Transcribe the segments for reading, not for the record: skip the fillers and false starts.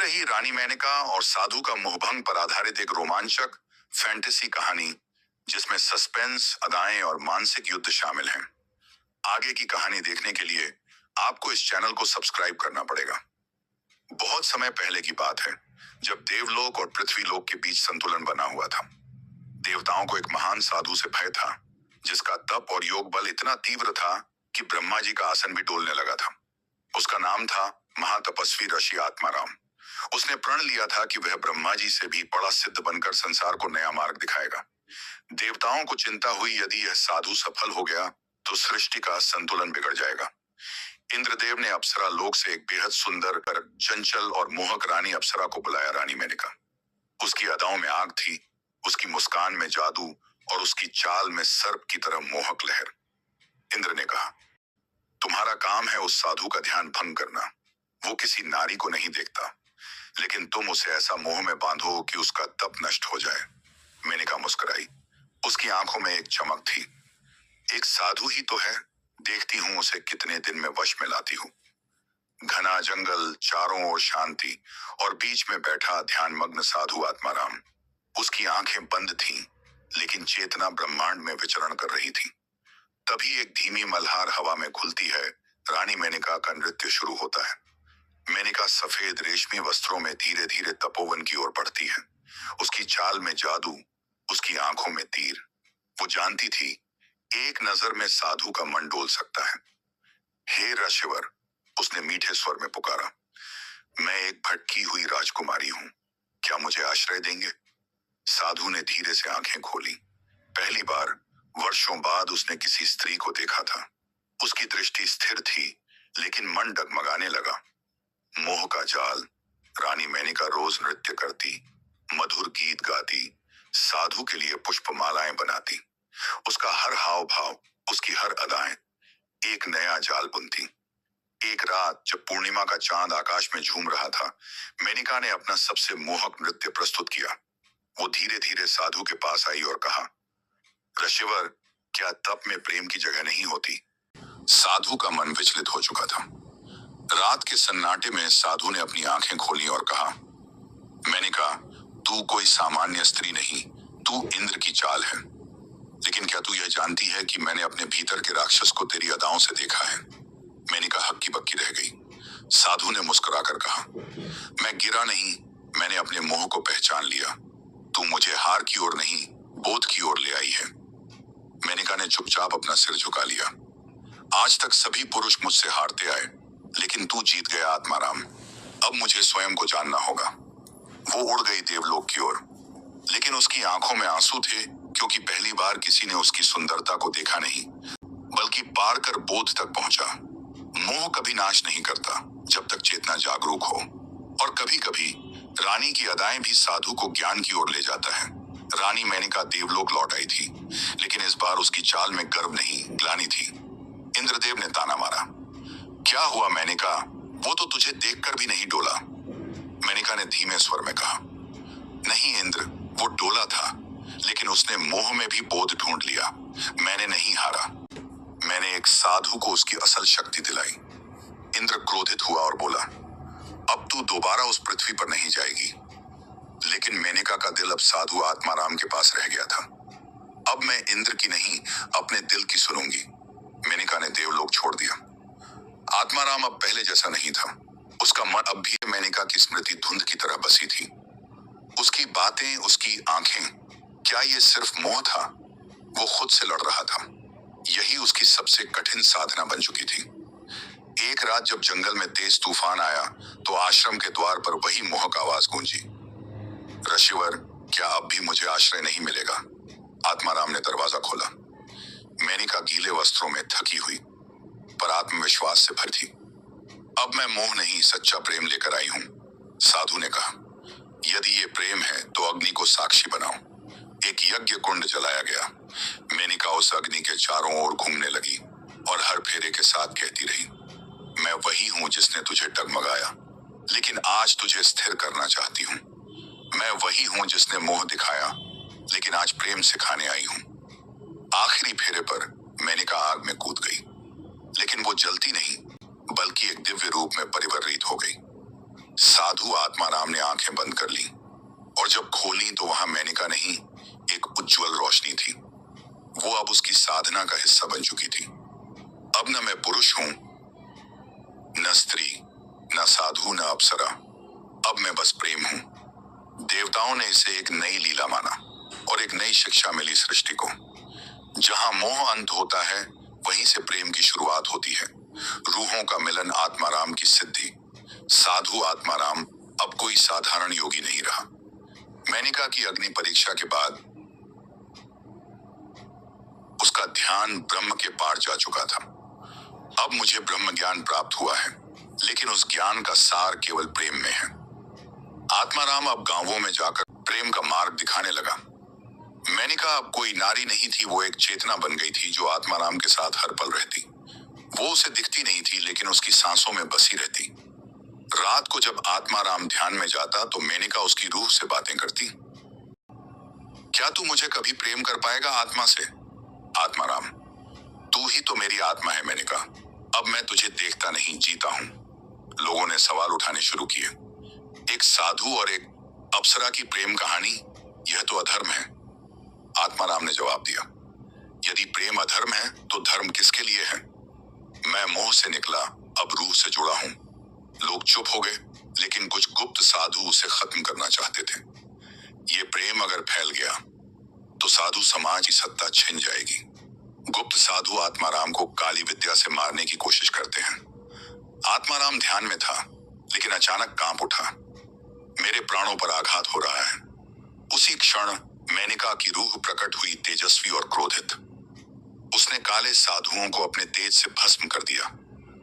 रही रानी मेनका और साधु का मोहभंग पर आधारित एक रोमांचक फैंटेसी कहानी जिसमें सस्पेंस, अदाएं और मानसिक युद्ध शामिल हैं। आगे की कहानी देखने के लिए आपको इस चैनल को सब्सक्राइब करना पड़ेगा। बहुत समय पहले की बात है, जब देवलोक और पृथ्वीलोक के बीच संतुलन बना हुआ था। देवताओं को एक महान साधु से भय था, जिसका तप और योग बल इतना तीव्र था कि ब्रह्मा जी का आसन भी डोलने लगा था। उसका नाम था महातपस्वी ऋषि आत्माराम। उसने प्रण लिया था कि वह ब्रह्मा जी से भी बड़ा सिद्ध बनकर संसार को नया मार्ग दिखाएगा। देवताओं को चिंता हुई, यदि यह साधु सफल हो गया तो सृष्टि का संतुलन बिगड़ जाएगा। इंद्रदेव ने अप्सरा लोक से एक बेहद सुंदर, चंचल और मोहक रानी अप्सरा को बुलाया। रानी मेनका। उसकी अदाओं में आग थी, उसकी मुस्कान में जादू और उसकी चाल में सर्प की तरह मोहक लहर। इंद्र ने कहा, तुम्हारा काम है उस साधु का ध्यान भंग करना। वो किसी नारी को नहीं देखता, लेकिन तुम उसे ऐसा मोह में बांधो कि उसका तप नष्ट हो जाए। मेनका मुस्कुराई। उसकी आंखों में एक चमक थी। एक साधु ही तो है, देखती हूं उसे कितने दिन में वश में लाती हूं। घना जंगल, चारों ओर शांति और बीच में बैठा ध्यानमग्न साधु आत्माराम। उसकी आंखें बंद थीं, लेकिन चेतना ब्रह्मांड में विचरण कर रही थी। तभी एक धीमी मल्हार हवा में खुलती है। रानी मेनका का नृत्य शुरू होता है। मेनका सफेद रेशमी वस्त्रों में धीरे धीरे तपोवन की ओर बढ़ती है। उसकी चाल में जादू, उसकी आंखों में तीर। वो जानती थी, एक नजर में साधु का मन डोल सकता है। हे ऋषिवर, उसने मीठे स्वर में पुकारा, मैं एक भटकी हुई राजकुमारी हूं, क्या मुझे आश्रय देंगे? साधु ने धीरे से आंखें खोली। पहली बार वर्षों बाद उसने किसी स्त्री को देखा था। उसकी दृष्टि स्थिर थी, लेकिन मन डगमगाने लगा। मोह का जाल। रानी मेनका रोज नृत्य करती, मधुर गीत गाती, साधु के लिए पुष्पमालाएं बनाती। उसका हर हाव भाव, उसकी हर अदाएं एक नया जाल बुनती। एक रात जब पूर्णिमा का चांद आकाश में झूम रहा था, मेनका ने अपना सबसे मोहक नृत्य प्रस्तुत किया। वो धीरे धीरे साधु के पास आई और कहा, ऋषिवर, क्या तप में प्रेम की जगह नहीं होती? साधु का मन विचलित हो चुका था। रात के सन्नाटे में साधु ने अपनी आंखें खोली और कहा, मेनका, तू कोई सामान्य स्त्री नहीं, तू इंद्र की चाल है। लेकिन क्या तू यह जानती है कि मैंने अपने भीतर के राक्षस को तेरी अदाओं से देखा है? मेनका हक्की बक्की रह गई। साधु ने मुस्कुराकर कहा, मैं गिरा नहीं, मैंने अपने मोह को पहचान लिया। तू मुझे हार की ओर नहीं, बोध की ओर ले आई है। मेनका ने चुपचाप अपना सिर झुका लिया। आज तक सभी पुरुष मुझसे हारते आए, लेकिन तू जीत गया आत्माराम। अब मुझे स्वयं को जानना होगा। वो उड़ गई देवलोक की ओर, लेकिन उसकी आंखों में आंसू थे, क्योंकि पहली बार किसी ने उसकी सुंदरता को देखा नहीं, बल्कि पार कर बोध तक पहुंचा। मोह कभी नाश नहीं करता जब तक चेतना जागरूक हो, और कभी कभी रानी की अदाएं भी साधु को ज्ञान की ओर ले जाता है। रानी मेनका देवलोक लौट आई थी, लेकिन इस बार उसकी चाल में गर्व नहीं, ग्लानि थी। इंद्रदेव ने ताना मारा, क्या हुआ मेनका? वो तो तुझे देखकर भी नहीं डोला। मेनका ने धीमे स्वर में कहा, नहीं इंद्र, वो डोला था, लेकिन उसने मोह में भी बोध ढूंढ लिया। मैंने नहीं हारा, मैंने एक साधु को उसकी असल शक्ति दिलाई। इंद्र क्रोधित हुआ और बोला, अब तू दोबारा उस पृथ्वी पर नहीं जाएगी। लेकिन मेनका का दिल अब साधु आत्माराम के पास रह गया था। अब मैं इंद्र की नहीं, अपने दिल की सुनूंगी। मेनका ने देवलोक छोड़ दिया। आत्माराम अब पहले जैसा नहीं था। उसका मन अब भी मेनका की स्मृति धुंध की तरह बसी थी। उसकी बातें, उसकी आंखें, क्या ये सिर्फ मोह था? वो खुद से लड़ रहा था। यही उसकी सबसे कठिन साधना बन चुकी थी। एक रात जब जंगल में तेज तूफान आया, तो आश्रम के द्वार पर वही मोहक आवाज गूंजी, ऋषिवर, क्या अब भी मुझे आश्रय नहीं मिलेगा? आत्माराम ने दरवाजा खोला। मेनका गीले वस्त्रों में थकी हुई, पर आत्मविश्वास से भरी थी। अब मैं मोह नहीं, सच्चा प्रेम लेकर आई हूं। साधु ने कहा, यदि ये प्रेम है तो अग्नि को साक्षी बनाओ। एक यज्ञ कुंड जलाया गया। मेनका उस अग्नि के चारों ओर घूमने लगी और हर फेरे के साथ कहती रही, मैं वही हूं जिसने तुझे डगमगाया, लेकिन आज तुझे स्थिर करना चाहती हूं। मैं वही हूं जिसने मोह दिखाया, लेकिन आज प्रेम सिखाने आई हूं। आखिरी फेरे पर मेनका आग में कूद गई, लेकिन वो जलती नहीं, बल्कि एक दिव्य रूप में परिवर्तित हो गई। साधु साधु आत्माराम ने आंखें बंद कर ली और जब खोली तो वहां मेनका नहीं, एक उज्जवल रोशनी थी। वो अब उसकी साधना का हिस्सा बन चुकी थी। अब न मैं पुरुष हूं, न स्त्री, न साधु, न अप्सरा। अब मैं बस प्रेम हूं। देवताओं ने इसे एक नई लीला माना और एक नई शिक्षा मिली सृष्टि को। जहां मोह अंत होता है, वहीं से प्रेम की शुरुआत होती है। रूहों का मिलन आत्माराम की सिद्धि। साधु आत्माराम अब कोई साधारण योगी नहीं रहा। मेनका की अग्नि परीक्षा के बाद उसका ध्यान ब्रह्म के पार जा चुका था। अब मुझे ब्रह्म ज्ञान प्राप्त हुआ है, लेकिन उस ज्ञान का सार केवल प्रेम में है। आत्माराम अब गांवों में जाकर प्रेम का मार्ग दिखाने लगा। मेनका अब कोई नारी नहीं थी, वो एक चेतना बन गई थी जो आत्माराम के साथ हर पल रहती। वो उसे दिखती नहीं थी, लेकिन उसकी सांसों में बसी रहती। रात को जब आत्माराम ध्यान में जाता तो मेनका उसकी रूह से बातें करती। क्या तू मुझे कभी प्रेम कर पाएगा आत्मा से? आत्माराम, तू ही तो मेरी आत्मा है मेनका। अब मैं तुझे देखता नहीं, जीता हूं। लोगों ने सवाल उठाने शुरू किए। एक साधु और एक अप्सरा की प्रेम कहानी, यह तो अधर्म है। आत्माराम ने जवाब दिया, यदि प्रेम अधर्म है तो धर्म किसके लिए है? मैं मोह से निकला, अब रूह से जुड़ा हूं। लोग चुप हो गए, लेकिन कुछ गुप्त साधु उसे खत्म करना चाहते थे। ये प्रेम अगर फैल गया तो साधु समाज की सत्ता छिन जाएगी। गुप्त साधु आत्माराम को काली विद्या से मारने की कोशिश करते हैं। आत्माराम ध्यान में था, लेकिन अचानक कांप उठा। मेरे प्राणों पर आघात हो रहा है। उसी क्षण मेनका की रूह प्रकट हुई, तेजस्वी और क्रोधित। उसने काले साधुओं को अपने तेज से भस्म कर दिया,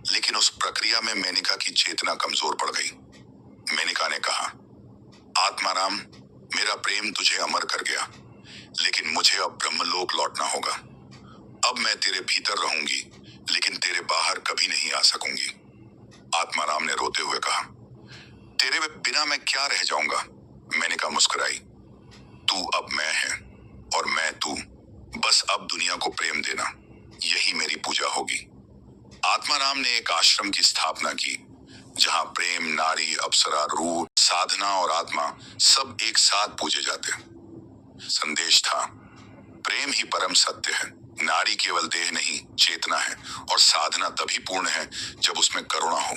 लेकिन उस प्रक्रिया में मेनका की चेतना कमजोर पड़ गई। मेनका ने कहा, आत्माराम, मेरा प्रेम तुझे अमर कर गया, लेकिन मुझे अब ब्रह्मलोक लौटना होगा। अब मैं तेरे भीतर रहूंगी, लेकिन तेरे बाहर कभी नहीं आ सकूंगी। आत्माराम ने रोते हुए कहा, तेरे बिना मैं क्या रह जाऊंगा? मेनका मुस्कुराई, तू अब मैं है और मैं तू। बस अब दुनिया को प्रेम देना, यही मेरी पूजा होगी। आत्माराम ने एक आश्रम की स्थापना की, जहां प्रेम, नारी, अप्सरा, रूह, साधना और आत्मा सब एक साथ पूजे जाते। संदेश था, प्रेम ही परम सत्य है। नारी केवल देह नहीं, चेतना है, और साधना तभी पूर्ण है जब उसमें करुणा हो।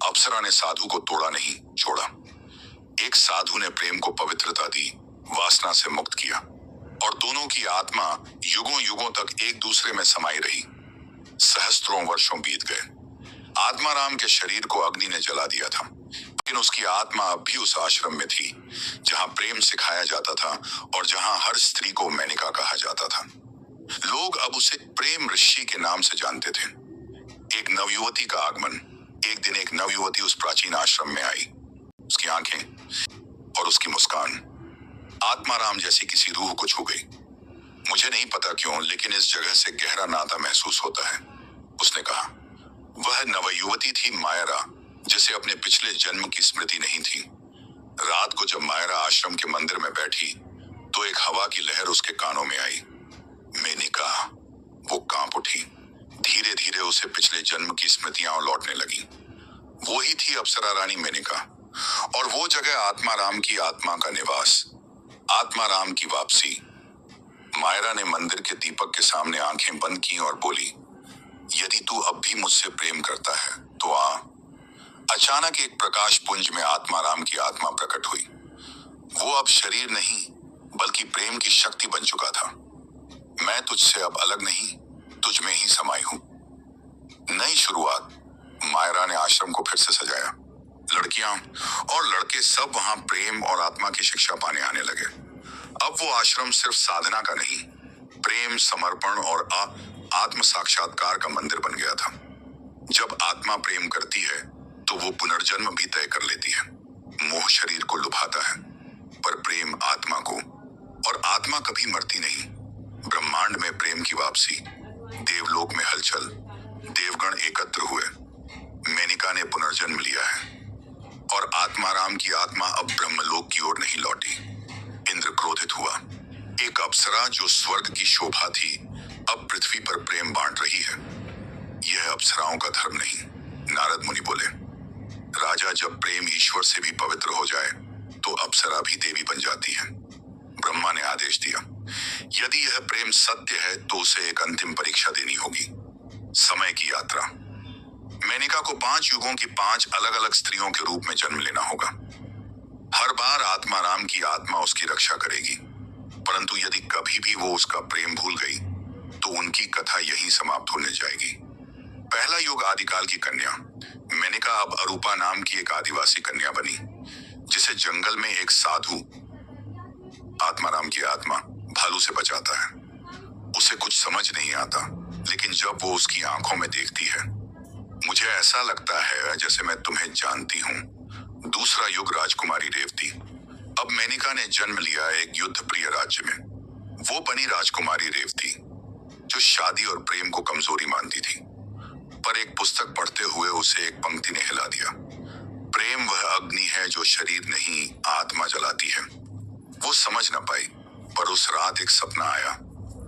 अप्सरा ने साधु को तोड़ा नहीं, छोड़ा। एक साधु ने प्रेम को पवित्रता दी, वासना से मुक्त किया, और दोनों की आत्मा युगों युगों तक एक दूसरे में समाई रही। सहस्त्रों वर्षों बीत गए। आत्माराम के शरीर को अग्नि ने जला दिया था, लेकिन उसकी आत्मा अब भी उस आश्रम में थी, जहां प्रेम सिखाया जाता था और जहां हर स्त्री को मेनका कहा जाता था। लोग अब उसे प्रेम ऋषि के नाम से जानते थे। एक नवयुवती का आगमन। एक दिन एक नवयुवती उस प्राचीन आश्रम में आई। उसकी आंखें और उसकी मुस्कान आत्माराम जैसी किसी रूह को छू गई। मुझे नहीं पता क्यों, लेकिन इस जगह से गहरा नाता महसूस होता है, उसने कहा। वह नवयुवती थी मायरा, जिसे अपने पिछले जन्म की स्मृति नहीं थी। रात को जब मायरा आश्रम के मंदिर में बैठी तो एक हवा की लहर उसके कानों में आई। मेनका। वो कांप उठी। धीरे धीरे उसे पिछले जन्म की स्मृतियां लौटने लगी। वो ही थी अप्सरा रानी मेनका, और वो जगह आत्माराम की आत्मा का निवास, आत्माराम की वापसी। मायरा ने मंदिर के दीपक के सामने आंखें बंद की और बोली, यदि तू अब भी मुझसे प्रेम करता है तो आ। अचानक एक प्रकाश पुंज में आत्माराम की आत्मा प्रकट हुई। वो अब शरीर नहीं, बल्कि प्रेम की शक्ति बन चुका था। मैं तुझसे अब अलग नहीं, तुझ में ही समाई हूं। नई शुरुआत। मायरा ने आश्रम को फिर से सजाया। लड़कियां और लड़के सब वहां प्रेम और आत्मा की शिक्षा पाने आने लगे। अब वो आश्रम सिर्फ साधना का नहीं, प्रेम, समर्पण और आत्म साक्षात्कार का मंदिर बन गया था। जब आत्मा प्रेम करती है तो वो पुनर्जन्म भी तय कर लेती है। मोह शरीर को लुभाता है, पर प्रेम आत्मा को, और आत्मा कभी मरती नहीं। ब्रह्मांड में प्रेम की वापसी। देवलोक में हलचल। देवगण एकत्र हुए। मेनका ने पुनर्जन्म लिया है, और आत्माराम की आत्मा अब ब्रह्मलोक की ओर नहीं लौटी। इंद्र क्रोधित हुआ। एक अप्सरा जो स्वर्ग की शोभा थी, अब पृथ्वी पर प्रेम बांट रही है। यह अप्सराओं का धर्म नहीं। नारद मुनि बोले, राजा जब प्रेम ईश्वर से भी पवित्र हो जाए तो अप्सरा भी देवी बन जाती है। ब्रह्मा ने आदेश दिया, यदि यह प्रेम सत्य है तो उसे एक अंतिम परीक्षा देनी होगी, समय की यात्रा। मेनका को 5 युगों की 5 अलग अलग स्त्रियों के रूप में जन्म लेना होगा। हर बार आत्माराम की आत्मा उसकी रक्षा करेगी, परंतु यदि कभी भी वो उसका प्रेम भूल गई तो उनकी कथा यहीं समाप्त होने जाएगी। पहला युग आदिकाल की कन्या। मेनका अब अरूपा नाम की एक आदिवासी कन्या बनी, जिसे जंगल में एक साधु आत्माराम की आत्मा भालू से बचाता है। उसे कुछ समझ नहीं आता, लेकिन जब वो उसकी आंखों में देखती है, मुझे ऐसा लगता है जैसे मैं तुम्हें जानती हूँ। दूसरा युग राजकुमारी रेवती। अब मेनका ने जन्म लिया एक युद्ध प्रिय राज्य में। वो बनी राजकुमारी रेवती, जो शादी और प्रेम को कमजोरी मानती थी। पर एक पुस्तक पढ़ते हुए उसे एक पंक्ति ने हिला दिया, प्रेम वह अग्नि है जो शरीर नहीं आत्मा जलाती है। वो समझ न पाई, पर उस रात एक सपना आया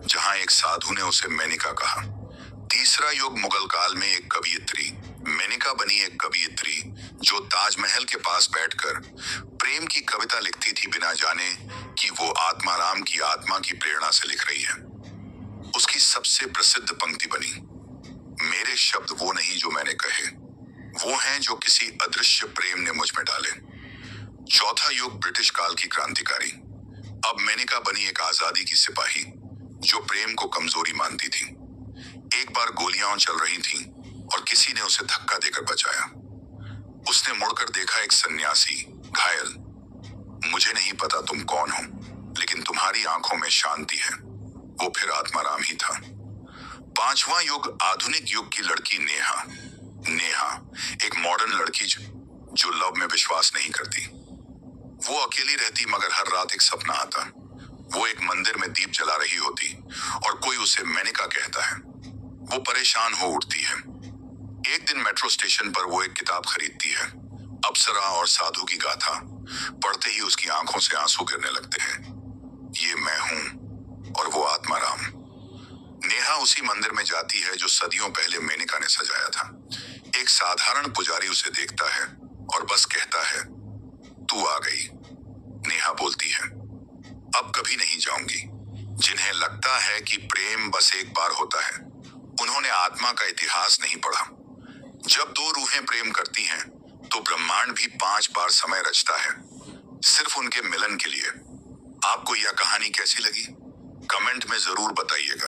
जहां एक साधु ने उसे मेनका कहा। तीसरा युग मुगल काल में एक कवियत्री। मेनका बनी एक कवियत्री जो ताजमहल के पास बैठकर प्रेम की कविता लिखती थी, बिना जाने कि वो आत्माराम की आत्मा की प्रेरणा से लिख रही है। उसकी सबसे प्रसिद्ध पंक्ति बनी, मेरे शब्द वो नहीं जो मैंने कहे, वो हैं जो किसी अदृश्य प्रेम ने मुझ में डाले। चौथा युग ब्रिटिश काल की क्रांतिकारी। अब मेनका बनी एक आजादी की सिपाही जो प्रेम को कमजोरी मानती थी। एक बार गोलियां चल रही थीं और किसी ने उसे धक्का देकर बचाया। उसने मुड़कर देखा, एक सन्यासी घायल। मुझे नहीं पता तुम कौन हो, लेकिन तुम्हारी आंखों में शांति है। वो फिर आत्माराम ही था। पांचवा युग आधुनिक युग की लड़की नेहा। नेहा एक मॉडर्न लड़की जो लव में विश्वास नहीं करती। वो अकेली रहती, मगर हर रात एक सपना आता। वो एक मंदिर में दीप जला रही होती और कोई उसे मेनका कहता है। वो परेशान हो उठती है। एक दिन मेट्रो स्टेशन पर वो एक किताब खरीदती है, अप्सरा और साधु की गाथा। पढ़ते ही उसकी आंखों से आंसू गिरने लगते हैं। ये मैं हूं और वो आत्माराम। नेहा उसी मंदिर में जाती है जो सदियों पहले मेनका ने सजाया था। एक साधारण पुजारी उसे देखता है और बस कहता है, तू आ गई। नेहा बोलती है, अब कभी नहीं जाऊंगी। जिन्हें लगता है कि प्रेम बस एक बार होता है, उन्होंने आत्मा का इतिहास नहीं पढ़ा। जब 2 रूहें प्रेम करती हैं, तो ब्रह्मांड भी 5 बार समय रचता है, सिर्फ उनके मिलन के लिए। आपको यह कहानी कैसी लगी? कमेंट में जरूर बताइएगा।